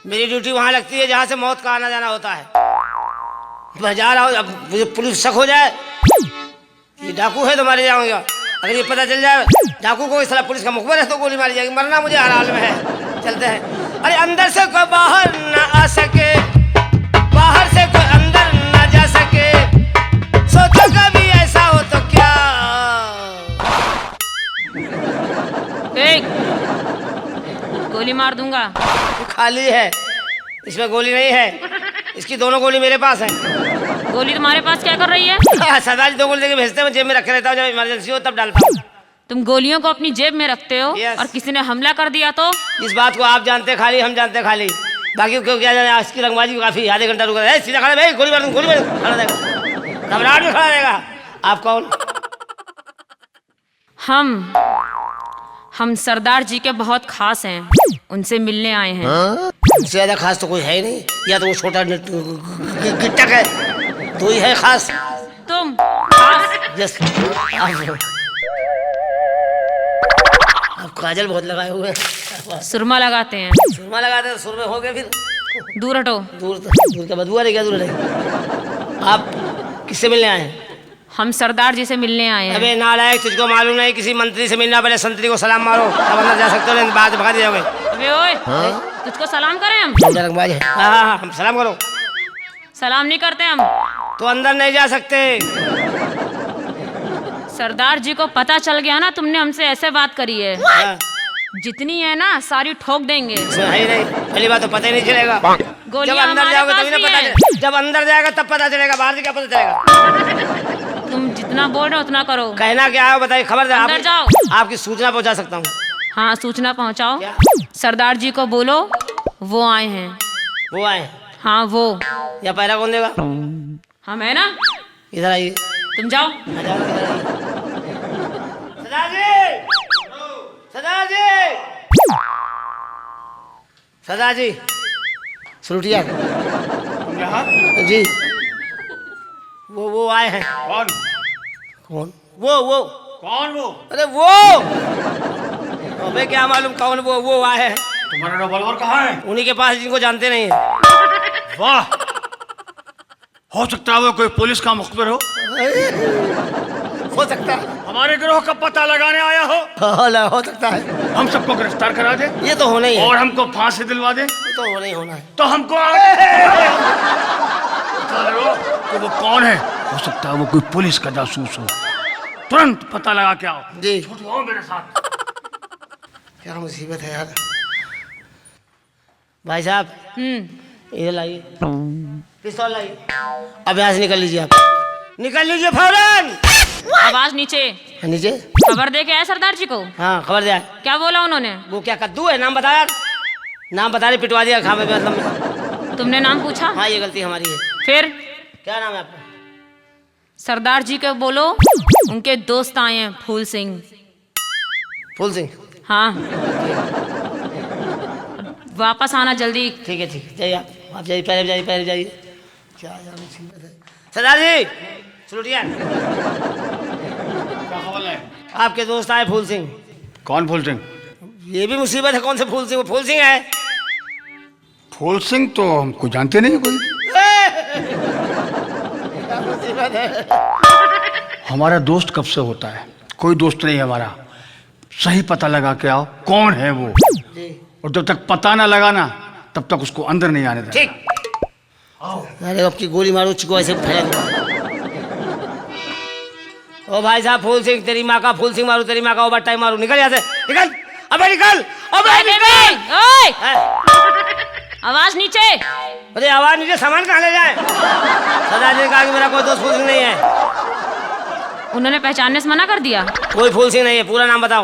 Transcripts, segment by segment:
मेरी ड्यूटी वहाँ लगती है जहाँ से मौत का आना जाना होता है। मैं जा रहा हूँ, अब मुझे पुलिस शक हो जाए ये डाकू है तो मारे जाऊंगा। अगर ये पता चल जाए डाकू को इस तरह पुलिस का मुखबिर है तो गोली मारी जाएगी। मरना मुझे हर हाल में है। चलते हैं। अरे अंदर से कोई बाहर न आ सके, बाहर से कोई अंदर न जा सके, सोचो कभी ऐसा हो तो क्या। गोली मार दूंगा। खाली है, इसमें गोली नहीं है। इसकी दोनों गोली मेरे पास है। गोली तुम्हारे पास क्या कर रही है? सरदार जी 2 गोली देके भेजते हैं, मैं जेब में रखे रहता हूँ, जब इमरजेंसी हो तब डालता हूँ। तुम गोलियों को अपनी जेब में रखते हो और किसी ने हमला कर दिया तो? इस बात को आप जानते खाली, हम जानते खाली, बाकी क्यों क्या जाने। इसकी रंगबाजी काफी, आधे घंटा रुका है। सीधा खड़ा भाई, गोली मार दूं, गोली मार दूं, खड़ा रहेगा, घबराहट में खड़ा रहेगा। आप कौन? हम सरदार जी के बहुत खास हैं, उनसे मिलने आए हैं। इससे ज्यादा खास तो कोई है ही नहीं, या तो वो छोटा गिट्टक है, तो ही है खास। तुम खास? यस। आप काजल बहुत लगाए हुए हैं। सुरमा लगाते हैं। सुरमा लगाते हैं, सुरमे हो गए फिर। दूर हटो। दूर का बदबू आ रही, क्या दूर है। आप किससे मिलने आए हैं? हम सरदार जी से मिलने आए हैं। अबे नालायक, तुझको मालूम नहीं किसी मंत्री से मिलना, पहले संतरी को सलाम मारो तब अंदर जा सकते हो, नहीं बाद भगा दिया। अबे ओए, तुझको सलाम करें हम? रंगबाज है। हाँ, हम सलाम करो। सलाम नहीं करते हम तो अंदर नहीं जा सकते। सरदार जी को पता चल गया ना तुमने हमसे ऐसे बात करी है, जितनी है ना सारी ठोक देंगे। है ही नहीं, पहली बात तो पता ही नहीं चलेगा। जब अंदर जाओगे तभी ना पता चलेगा, जब अंदर जाएगा तब पता चलेगा, बाहर से क्या पता चलेगा। तुम जितना बोल रहे हो उतना करो। कहना क्या है बताइए, खबर दे। अंदर जाओ। आपकी सूचना पहुंचा सकता हूँ। हाँ, सूचना पहुंचाओ। क्या? सरदार जी को बोलो वो आए हैं। वो आए? हाँ वो। या पैरा कौन देगा? हम है ना। इधर आइए। तुम जाओ। सरदार जी, सरदार जी, सरदार जी, सुरुटिया जी, वो आए हैं। कौन? कौन? वो कौन वो? अरे वो, अबे क्या मालूम कौन वो आए हैं। तुम्हारा रिवॉल्वर कहाँ है? उन्हीं के पास जिनको जानते नहीं है। वाह, हो सकता है वो कोई पुलिस का मुखबिर हो सकता है। हमारे गिरोह का पता लगाने आया हो सकता है। हम सबको गिरफ्तार करा दे। ये तो होना ही है। और हमको फांसी दिलवा दे। ये तो होना ही होना है। तो हमको कि वो कौन है। हो सकता है वो कोई पुलिस का जासूस हो। तुरंत पता लगा के आओ जी। आओ मेरे साथ। क्या मुसीबत है यार। भाई साहब इधर लाइए, पिस्तौल लाइए। अब यहाँ से निकल लीजिए, आप निकल लीजिए फौरन। आवाज नीचे। नीचे खबर दे के आए सरदार जी को? हाँ, खबर दिया। क्या बोला उन्होंने? वो क्या कद्दू है? नाम बता यार, नाम बता रही, पिटवा दिया खामे में मतलब। तुमने नाम पूछा? हाँ, ये गलती हमारी है। फिर क्या नाम है आपका? सरदार जी को बोलो उनके दोस्त आए हैं, फूल सिंह। फूल सिंह? हाँ, वापस आना जल्दी। ठीक है, ठीक है, जाइए आप जाइए, पहले जाइए। क्या यार मुसीबत है। सरदार जी, सुरुटिया, क्या खबर है? आपके दोस्त आए फूल सिंह। कौन फूल सिंह? ये भी मुसीबत है, कौन से फूल सिंह? वो फूल सिंह है। फूल सिंह तो हमको जानते नहीं कोई। क्या मुसीबत है। हमारा दोस्त कब से होता है? कोई दोस्त नहीं है हमारा। सही पता लगा के आओ कौन है वो। जी। और जब तक पता ना लगाना तब तक उसको अंदर नहीं आने देना। ठीक। अरे अब की गोली मारो, चिको ऐसे फैला दूंगा। ओ भाई साहब, फूल सिंह, तेरी माँ का फूल सिंह मारू, तेरी माँ का ओवर टाइम मारू। निकल यहाँ से, निकल, अबे निकल, अबे निकल। ओए, हैं? आवाज नीचे। अरे आवाज नीचे, सामान कहाँ ले जाए? सरदार जी ने कहा कि मेरा कोई दोस्त फूल सिंह नहीं है। उन्होंने पहचानने से मना कर दिया? कोई फूल सिंह नहीं है। पूरा नाम बताओ।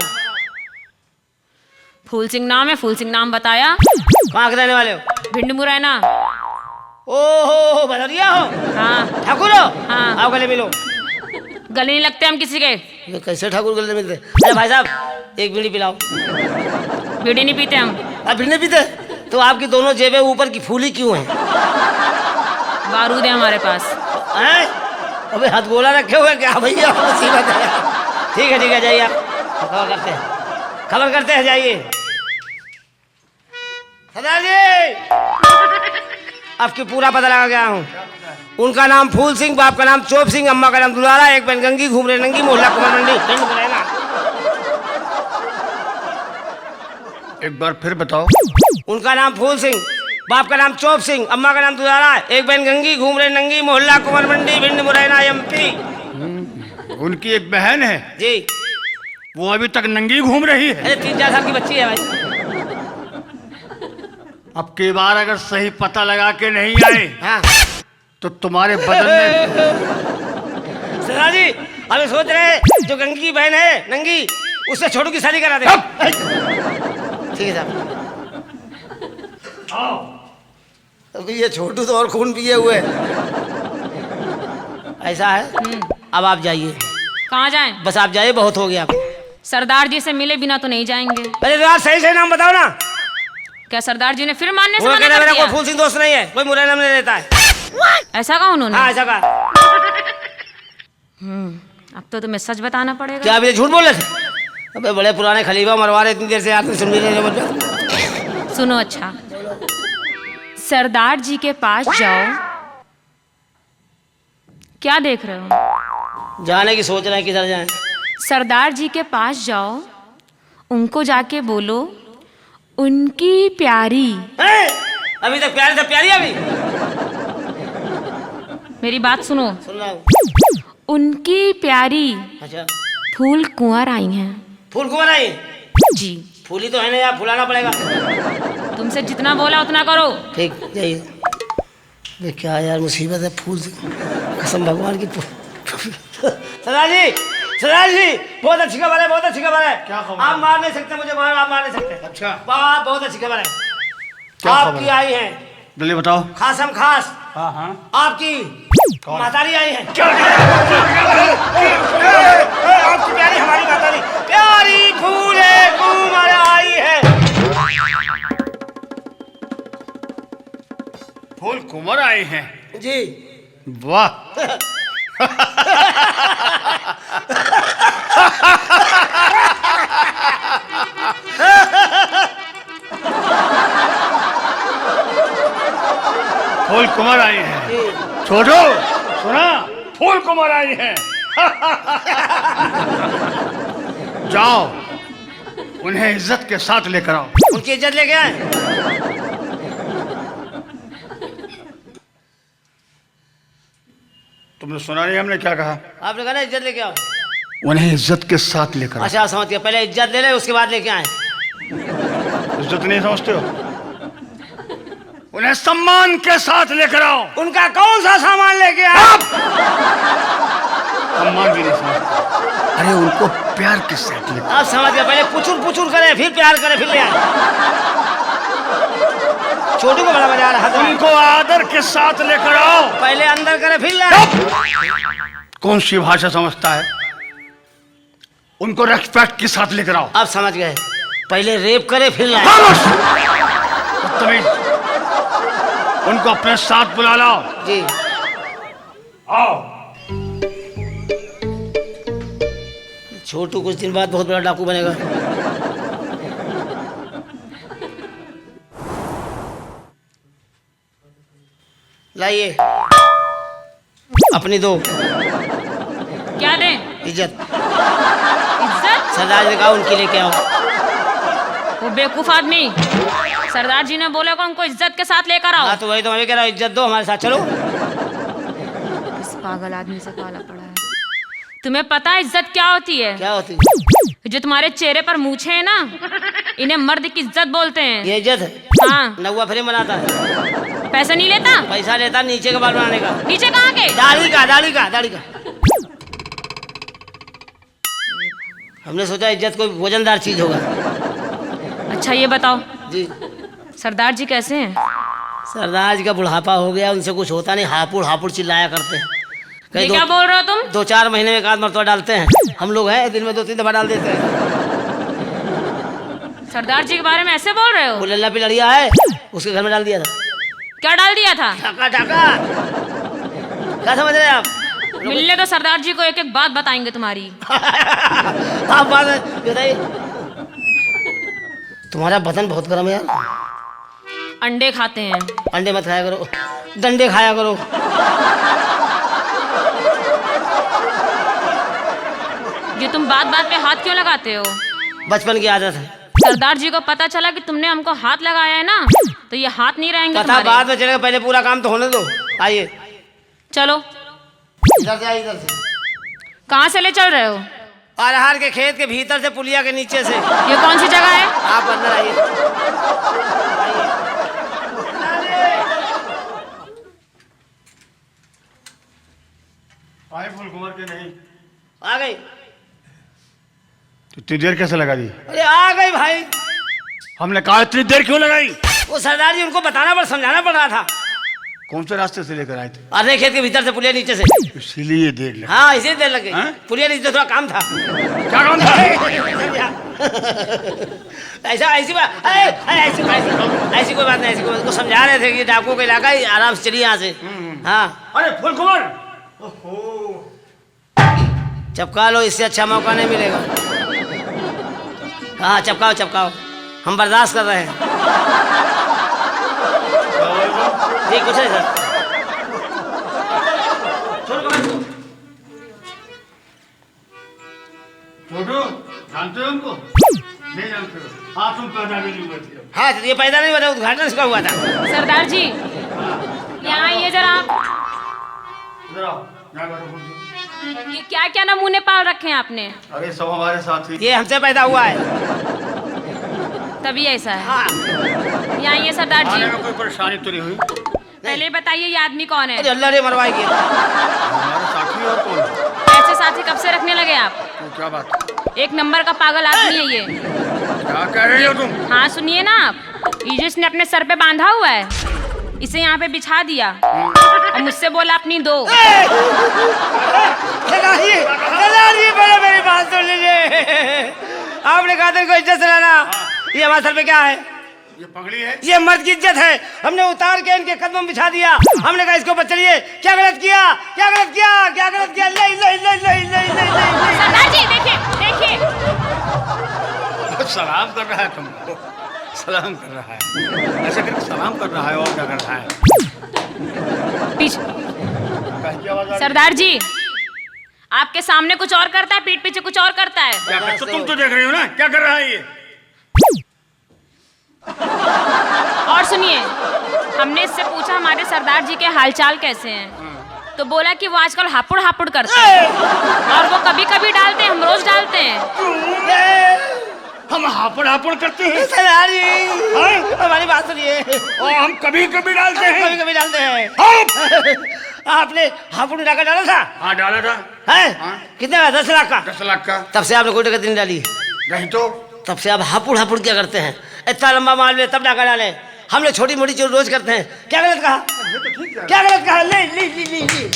फूल सिंह नाम है। फूल सिंह नाम बताया। कहाँ के रहने वाले हो? भिंड मुरैना। ओहो, भदौरिया हो? हाँ। ठाकुर हो? हाँ। आओ गले मिलो। गले नहीं लगते हम किसी के। ये कैसे ठाकुर गले मिलते? अरे भाई साहब, एक बीड़ी पिलाओ। बीड़ी नहीं पीते हम। आप बीड़ी नहीं पीते? तो आपकी दोनों जेबें ऊपर की फूली क्यों हैं? बारूद है हमारे पास। हैं? अबे हथगोला रखे हुए क्या भैया, मुसीबत है। ठीक है, जाइए आप खबर करते हैं, जाइए। सरदार जी अब की पूरा पता लगा गया हूँ। उनका नाम फूल सिंह, बाप का नाम चोप सिंह, अम्मा का नाम दुलारा, एक बहन गंगी, घूम रहे नंगी, मोहल्ला कुमार मंडी, पिंड मुरैना। एक बार फिर बताओ। उनका नाम फूल सिंह, बाप का नाम चोप सिंह, अम्मा का नाम दुलारा, एक बहन गंगी, घूम रहे नंगी, मोहल्ला कुमार मंडी, पिंड मुरैना, MP। उनकी एक बहन है, जी। वो अभी तक नंगी घूम रही है। अरे 3-4 साल की बच्ची है भाई। अब की बार अगर सही पता लगा के नहीं आए हाँ तो तुम्हारे बदन में। सरदार जी अभी सोच रहे हैं जो गंगी की बहन है नंगी, उससे छोटू की शादी करा दे। ठीक है साहब। अभी ये छोटू तो और खून पिए हुए है। ऐसा है, अब आप जाइए। कहाँ जाएं? बस आप जाइए, बहुत हो गया। सरदार जी से मिले बिना तो नहीं जाएंगे। अरे तो आप सही नाम बताओ ना। क्या सरदार जी ने फिर मानने से वो मना कहना कर मेरा दिया? कोई फूल सिंह दोस्त नहीं है, कोई मुरैना में नहीं रहता है। ऐसा कहा उन्होंने? हाँ ऐसा कहा। अब तो तुम्हें सच बताना पड़ेगा। क्या आप ये झूठ बोल रहे थे? अबे बड़े पुराने खलीफा मरवा रहे, इतनी देर से आदमी सुन भी नहीं रहे। सुनो अच्छा, सरदार जी के पास जाओ। क्या देख रहे हो? जाने की सोच रहे हैं, किधर जाएं? सरदार जी के पास जाओ, उनको जाके बोलो उनकी प्यारी। हैं? अभी तक प्यारी से प्यारी अभी मेरी बात सुनो। सुन रहा हूँ। उनकी प्यारी अच्छा फूल कुंवर आई हैं। फूल कुमार आई? जी। फूली तो है ना यार, फुलाना पड़ेगा। तुमसे जितना बोला उतना करो। ठीक जाइए। ये क्या यार मुसीबत है, फूल से कसम भगवान की। सरदार जी, सरदार जी बहुत अच्छी खबर है, बहुत अच्छी खबर है। क्या खबर? आप मार नहीं सकते मुझे, आप मार नहीं सकते। अच्छा। वाह बहुत अच्छी खबर है। क्या खबर आपकी है? आई है जल्दी बताओ। खासम खास, हाँ हाँ। आपकी मातारी आई है। आपकी प्यारी हमारी मातारी, प्यारी फूले कुमार आई है। फूल कुंवर आए हैं? जी। वाह। फूल कुमार आई हैं। छोटू सुना, फूल कुमार आई हैं। जाओ उन्हें इज्जत के साथ लेकर आओ। उनकी इज्जत लेके आए। तुमने सुना नहीं हमने क्या कहा? आपने कहा ना इज्जत लेके आओ। उन्हें इज्जत के साथ लेकर आओ। अच्छा आप समझ गए, पहले इज्जत ले ले उसके बाद लेके आए। इज्जत नहीं समझते हो? उन्हें सम्मान के साथ लेकर आओ। उनका कौन सा सामान लेके आए? सम्मान भी नहीं समझते। अरे उनको प्यार के साथ लेकर। आप समझ गए, पहले पुचुर पुचुर करे, फिर प्यार करे, फिर ले आए। छोटू को बड़ा मजा आ रहा है। उनको आदर के साथ लेकर आओ। पहले अंदर करे फिर ले आए। कौन सी भाषा समझता है? उनको रेस्पेक्ट के साथ लेकर आओ। आप समझ गए, पहले रेप करे फिर लाए। बदतमीज। उनको अपने साथ बुला लाओ। जी। आओ। छोटू कुछ दिन बाद बहुत बड़ा डाकू बनेगा। लाइए अपनी दो। क्या दें? इज्जत। इज्जत? सरदार ने कहा उनकी लेके आओ। वो बेवकूफ आदमी, सरदार जी ने बोले को उनको इज्जत के साथ लेकर आओ। हाँ तो वही तो मैं कह रहा हूँ, इज्जत दो, हमारे साथ चलो। इस पागल आदमी से काला पड़ा है। तुम्हें पता है इज्जत क्या होती है? क्या होती? जो तुम्हारे चेहरे पर मूछे हैं ना, इन्हें मर्द की इज्जत बोलते हैं। ये इज्जत है? हाँ। नौवा फ्रेम बनाता है। पैसा नहीं लेता? पैसा लेता नीचे का बाल बनाने का। नीचे कहाँ के? दाढ़ी का, दाढ़ी का, दाढ़ी का। हमने सोचा इज्जत कोई वजनदार चीज होगा। अच्छा ये बताओ, जी। सरदार जी कैसे हैं? सरदार जी का बुढ़ापा हो गया, उनसे कुछ होता नहीं, हापुड़ हापुड़ चिल्लाया करते हैं। ये क्या बोल रहे हो तुम? 2-4 महीने में एक आध मरतबा डालते हैं। हम लोग हैं दिन में 2-3 दफा डाल देते हैं। सरदार जी के बारे में ऐसे बोल रहे वो हो? लल्ला पे लड़िया है, उसके घर में डाल दिया था। क्या डाल दिया था? ढाका ढाका। क्या समझ रहे हैं आप? मिलने तो सरदार जी को एक एक बात बताएंगे तुम्हारी। आप बात बताइए। तुम्हारा बदन बहुत गर्म है यार। अंडे खाते हैं। अंडे मत खाया करो, डंडे खाया करो। ये तुम बात बात पे हाथ क्यों लगाते हो? बचपन की आदत है। सरदार जी को पता चला कि तुमने हमको हाथ लगाया है ना, तो ये हाथ नहीं रहेंगे पता तुम्हारे। बाद में चलेगा, पहले पूरा काम तो होने दो। आइए चलो। इधर से आइए, इधर से। कहाँ से ले चल रहे हो? अरहर के खेत के भीतर से, पुलिया के नीचे से। ये कौन सी जगह है? आप अंदर आइए। आए फूल कुमार के नहीं आ गई। तो इतनी देर कैसे लगा दी? अरे आ गई भाई। हमने कहा इतनी देर क्यों लगाई? वो सरदार जी उनको बताना पड़, समझाना पड़ रहा था। कौन से रास्ते से लेकर आए थे? अरहर खेत के भीतर से, पुलिया नीचे से। इसीलिए देर लगी। हाँ इसी देर लग गई। हैं? पुलिया नीचे थोड़ा काम था। क्या काम था? ऐसा ऐसी बात ऐसी कोई बात नहीं, ऐसी कोई बात। को समझा रहे थे कि डाकुओं का इलाका ही, आराम से चलिए यहाँ से। हाँ अरे फूल कुमार, चपका लो, इससे अच्छा मौका नहीं मिलेगा। हाँ चपकाओ चपकाओ, हम बर्दाश्त कर रहे हैं। जी कुछ नहीं सर। छोटू जानते हो उनको? नहीं जानते हो? हाँ तुम पैदा भी नहीं हुए थे। हाँ ये पैदा नहीं हुआ था, उद्घाटन इसका हुआ था। सरदार जी यहाँ आइए जरा। इधर आओ, यहाँ बैठो फूल जी। ये क्या क्या नमूने पाल रखे हैं आपने? अरे सब हमारे साथ ही। ये हमसे पैदा हुआ है। तभी ऐसा है। हाँ यहाँ आइए सरदार जी। आने में कोई परेशानी तो नहीं हुई? पहले बताइए ये आदमी कौन है? अरे अल्लाह रे मरवाएगी। हमारे साथी और कौन? ऐसे साथी कब से रखने लगे आप? तो क्या बात? एक नंबर का पागल आदमी है ये। क्या कह रही हो तुम? हाँ सुनिए ना आप, ये जिसने अपने सर पे बांधा हुआ है, इसे यहाँ पे बिछा दिया और मुझसे बोला अपनी दो। पहले मेरी बात सुन लीजिए। आपने कहा था इनको इज्जत से रहना। ये हमारे सर पे क्या है? ये पगड़ी है। ये मर्द की इज्जत है। हमने उतार के इनके कदम बिछा दिया। हमने कहा इसके ऊपर चलिए। क्या गलत किया, क्या गलत किया, क्या गलत किया? ले ले ले ले ले ले ले। सरदार जी देखिए देखिए, सलाम कर रहा है तुमको, सलाम कर रहा है। ऐसे करके सलाम कर रहा है और क्या कर रहा है? पीछे। कैसी आवाज आ रही है? सरदार जी आपके सामने कुछ और करता है, पीठ पीछे कुछ और करता है। क्या कर, तो तुम तो देख रही हो ना क्या कर रहा है ये? और सुनिए, हमने इससे पूछा हमारे सरदार जी के हालचाल कैसे हैं, तो बोला कि वो आजकल हापुड़ हापुड़ करते हैं और वो कभी कभी डालते हैं, हम रोज डालते हैं। हम हापुड़ हापुड़ करते हैं? सरदार जी हमारी बात सुनिए। और हम कभी कभी डालते हैं। कभी कभी डालते हैं। आपने हापुड़ डाका डाला था? हाँ डाला था। है? हाँ। कितने का? 10 लाख का। 10 लाख का। तब से आपने कोई डकैती नहीं डाली? नहीं तो तब से आप हापुड़ हापुड़ क्या करते हैं? इतना लंबा माल ले तब डाका डाले। हम लोग छोटी मोटी चोरी रोज करते हैं। क्या गलत कहा? क्या गलत कहा? ले ले ले ले ले।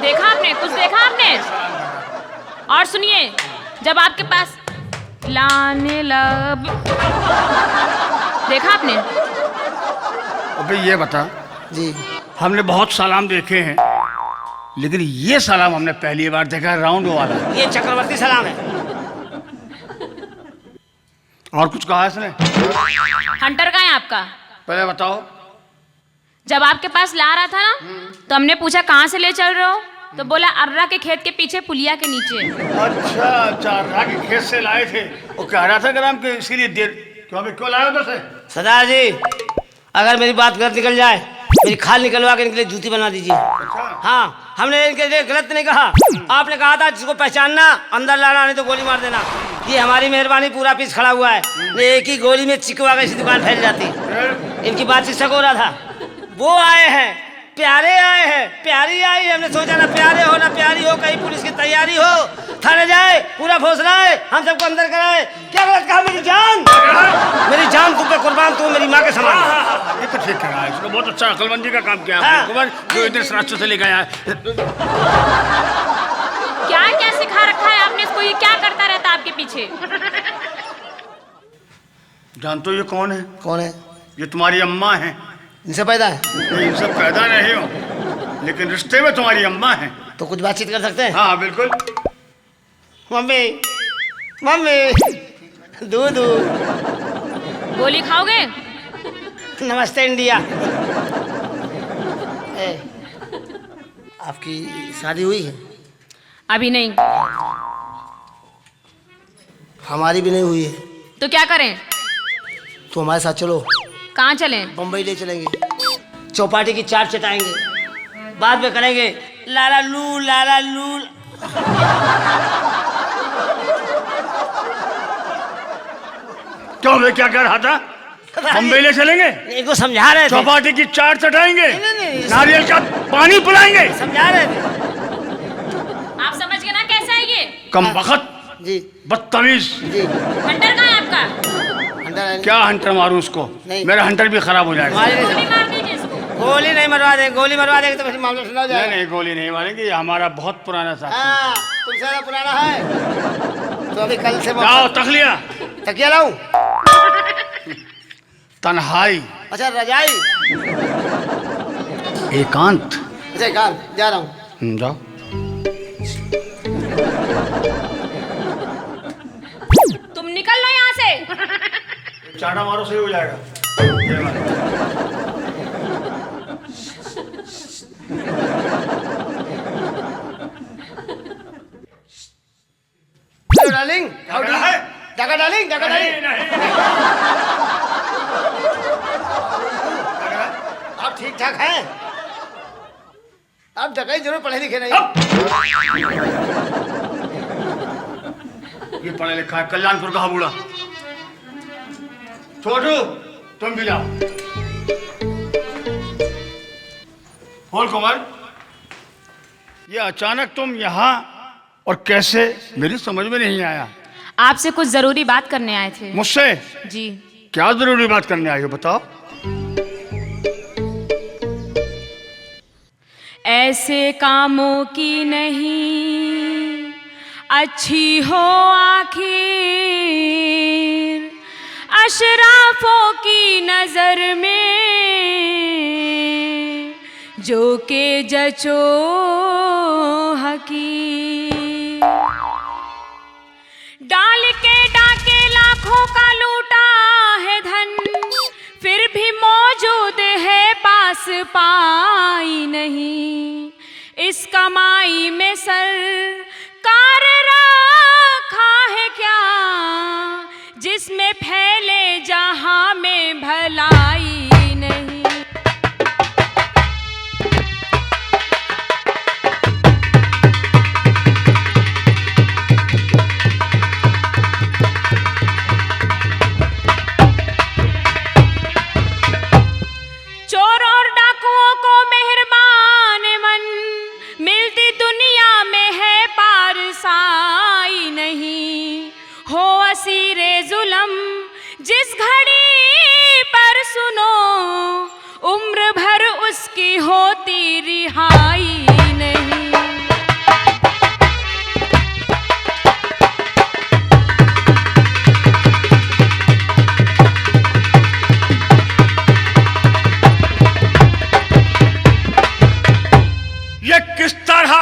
देखा आपने, कुछ देखा आपने? और सुनिए, जब आपके पास लाने लब, देखा आपने? अबे ये बता, जी हमने बहुत सलाम देखे हैं लेकिन ये सलाम हमने पहली बार देखा है, राउंड वाला। ये चक्रवर्ती सलाम है। और कुछ कहा है इसने? हंटर कहाँ है आपका? पहले बताओ। जब आपके पास ला रहा था ना, तो हमने पूछा कहाँ से ले चल रहे हो, तो बोला अर्रा के खेत के पीछे पुलिया के नीचे। अच्छा अच्छा, अर्रा के खेत से लाए थे। वो कह रहा था ग्राम के, इसीलिए देर क्यों लाए उधर से? सरदार जी अगर मेरी बात गलत निकल जाए, मेरी खाल निकलवा के इनके लिए जूती बना दीजिए। अच्छा। हाँ हमने इनके लिए गलत नहीं कहा। आपने कहा था जिसको पहचानना अंदर लाना, नहीं तो गोली मार देना। ये हमारी मेहरबानी, पूरा पीस खड़ा हुआ है। एक ही गोली में चिकवा के इसी दुकान फैल जाती। इनकी बातचीत शक हो रहा था। वो आए हैं, प्यारे आए हैं, प्यारी आई है। हमने सोचा ना प्यारे हो ना प्यारी हो, कहीं पुलिस की तैयारी हो, थाने जाए, पूरा फौसला है, हम सबको अंदर कराए। क्या गलत कहा? मेरी जान, मेरी जान तुम पे कुर्बान, तू मेरी माँ के समान। ये तो ठीक कह रहा है, इसने बहुत अच्छा अकलमंदी का काम किया हाँ। है जो इधर रास्ते से ले गया है। क्या क्या सिखा रखा है आपने इसको? ये क्या करता रहता है आपके पीछे? जानते हो ये कौन है? कौन है? ये तुम्हारी अम्मा है। इनसे पैदा है? नहीं, इनसे पैदा नहीं हो लेकिन रिश्ते में तुम्हारी अम्मा है। तो कुछ बातचीत कर सकते हैं? हाँ बिल्कुल। मम्मी मम्मी दूध गोली खाओगे? नमस्ते इंडिया। ए, आपकी शादी हुई है? अभी नहीं। हमारी भी नहीं हुई है। तो क्या करें? तो हमारे साथ चलो, कहाँ चलें? बम्बई ले चलेंगे, चौपाटी की चाट चटाएंगे, बाद में करेंगे लाला लू लाला लू। क्यों, मैं क्या कह रहा था? बम्बई ले चलेंगे, इनको समझा रहे थे, चौपाटी की चाट चटाएंगे, नहीं, नारियल का पानी पिलाएंगे। समझा रहे थे। आप समझ गए ना कैसा है ये? कम वक्त, जी बदतमीज। जी। हंटर कहाँ है आपका? अंदर आएंगे। क्या हंटर मारूं उसको? नहीं। मेरा हंटर भी खराब हो जाएगा। गोली मार दीजिए इसको। गोली नहीं मरवा देंगे, गोली मरवा देंगे तो फिर मामला सुना नहीं जाएगा। नहीं, गोली नहीं मारेंगे, ये हमारा बहुत पुराना साथी। हाँ, तुमसे ज्यादा पुराना है। तो अभी कल से लाओ तखलिया, तकिया लाऊं? तन्हाई, अच्छा रजाई। एकांत। अच्छा काम जा रहा हूँ। जाओ। तुम निकल लो यहाँ से। चाटा मारो, सही हो जाएगा। Hello darling, how do? है? डाका डार्लिंग, डाका डार्लिंग। आप ठीक ठाक हैं? आप डकाई जरूर पढ़े लिखे नहीं। ये पढ़ा लिखा है, कल्याणपुर का बूढ़ा। छोटू, तुम भी जाओ। बोल कुमार, ये अचानक तुम यहाँ और कैसे, मेरी समझ में नहीं आया। आपसे कुछ जरूरी बात करने आए थे। मुझसे जी। क्या जरूरी बात करने आई हो, बताओ। ऐसे कामों की नहीं अच्छी हो आखिर, अशराफों की नजर में जो के जचो हकीर। डाल के डाके लाखों का लूटा है धन, फिर भी मौजूद है पास पाई नहीं। इस कमाई में सरकार रखा है क्या, जिसमें फैले जहां में भलाई नहीं। चोर और डाकुओं को मेहरबान मन मिलती दुनिया में है पारसाई नहीं। हो असीरे जुलम जिस घड़ी पर सुनो, उम्र भर उसकी होती रिहाई नहीं। ये किस तरह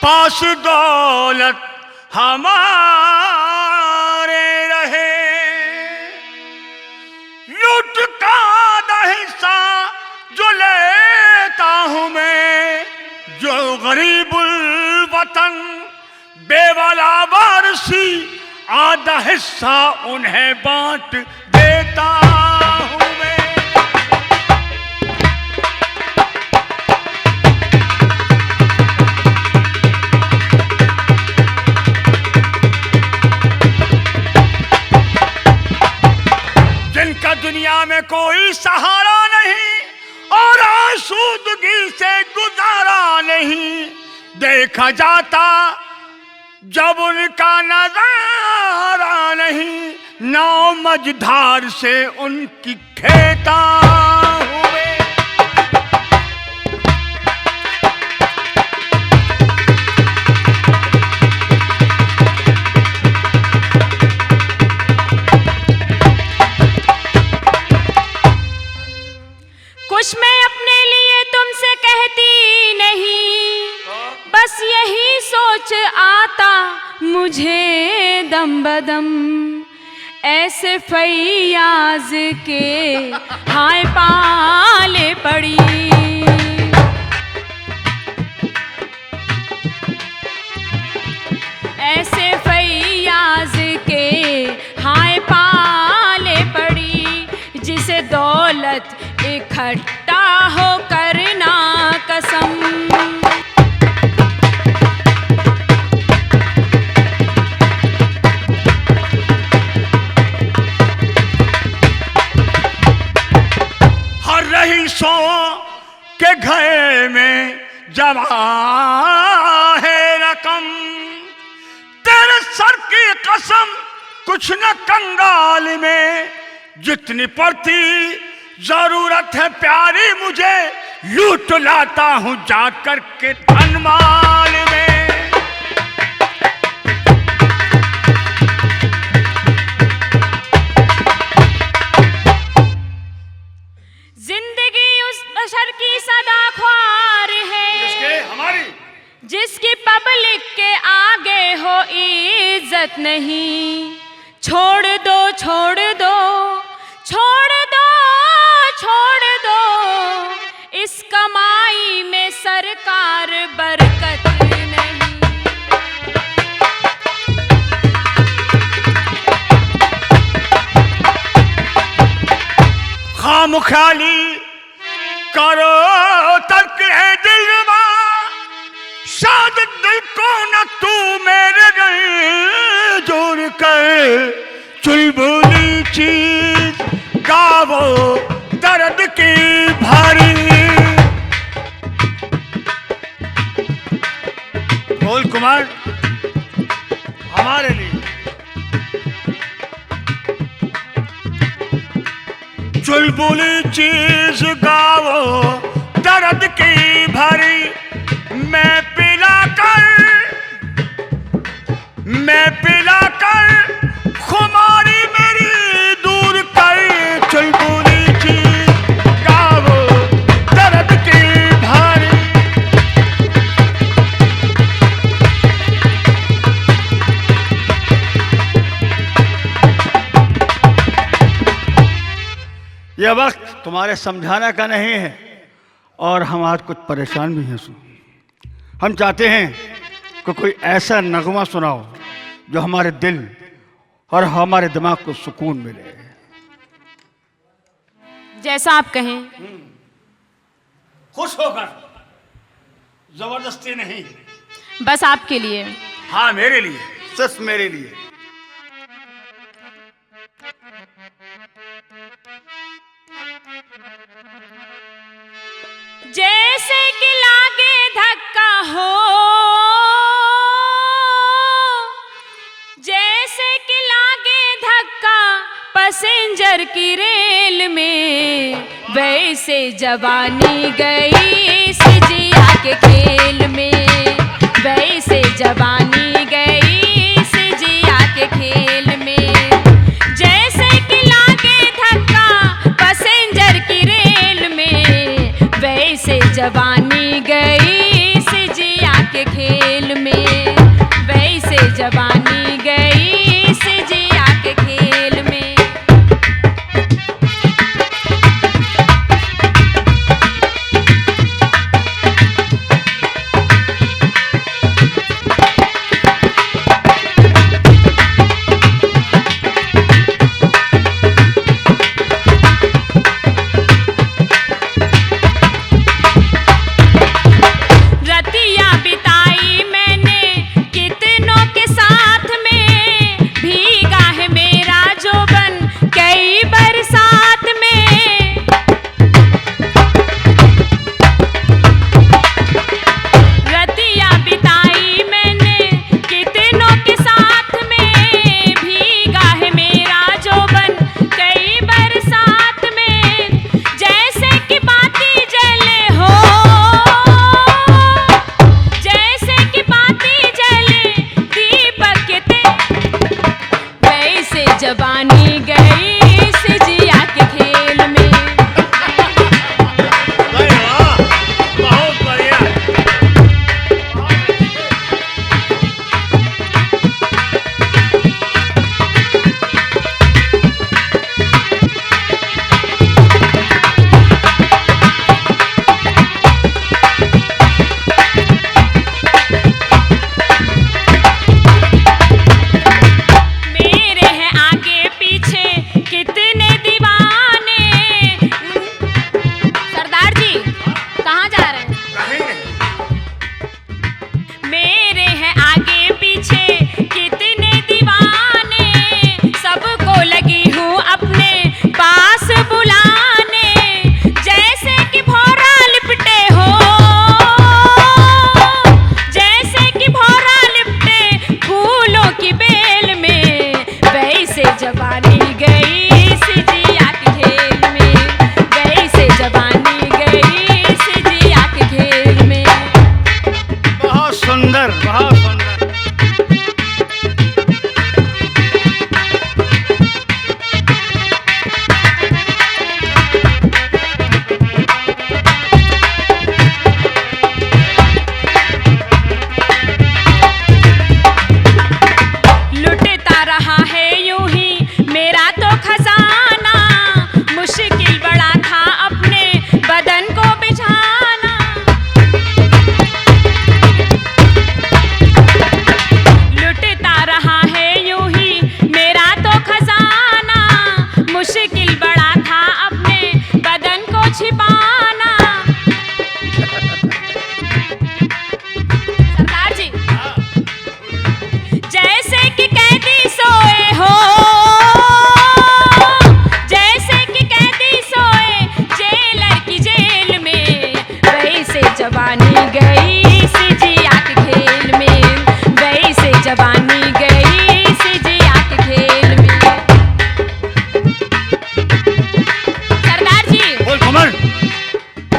पास दौलत हमारे रहे, लूट का हिस्सा जो लेता हूँ मैं, जो गरीबुल वतन बेवाला वारसी, आधा हिस्सा उन्हें बांट देता हूँ मैं। जिनका दुनिया में कोई सहारा नहीं और आसूदगी से गुजारा नहीं, देखा जाता जब उनका नजारा नहीं, नाव मझधार से उनकी खेता हुए। कुछ मैं अपने लिए तुमसे कहती नहीं, बस यही सोच आता मुझे दम बदम। ऐसे फैयाज के हाय पाले पड़ी। ऐसे फैयाज के हाय पाले पड़ी, जिसे दौलत इकट्ठा हो करना कसम। हर रईसों के घर में जमा है रकम, तेरे सर की कसम कुछ न कंगाल में, जितनी पड़ती जरूरत है प्यारी मुझे, लूट लाता हूं जाकर के धनमाल में। जिंदगी उस बशर की सदा ख्वार है, हमारी जिसकी पब्लिक के आगे हो इज्जत नहीं। छोड़ दो छोड़ दो छोड़ दो छोड़ दो, इस कमाई में सरकार बरकत नहीं। खामख्याली करो तर्क है दिलवा, शायद दिल को न तू मेरे गए जोड़ कर, चुलबुली चीज गावो दर्द की भारी। बोल कुमार हमारे लिए चुलबुली चीज गावो दर्द की भरी, मैं पिला कर खुमारी मेरी दूर कर, चुलबुली चीज गावो दर्द की भारी। यह वक्त तुम्हारे समझाने का नहीं है, और हम आज कुछ परेशान भी हैं। हम चाहते हैं कि कोई ऐसा नगमा सुनाओ जो हमारे दिल और हमारे दिमाग को सुकून मिले। जैसा आप कहें। खुश होकर, जबरदस्ती नहीं। बस आपके लिए। हाँ मेरे लिए, सिर्फ मेरे लिए। जैसे कि लागे धक्का हो, जैसे कि लागे धक्का पैसेंजर की रेल में, वैसे जवानी गई सिजिया के खेल में, वैसे जवानी गई सिजिया के खेल में। जैसे कि लागे धक्का पैसेंजर की रेल में, वैसे जवानी गई सिजिया के खेल में, वैसे जवानी गई सिजिया के खेल में।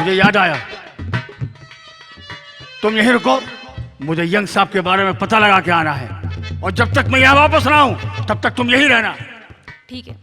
मुझे याद आया, तुम यहीं रुको, मुझे यंग साहब के बारे में पता लगा के आना है, और जब तक मैं यहाँ वापस ना आऊं तब तक तुम यहीं रहना। ठीक है।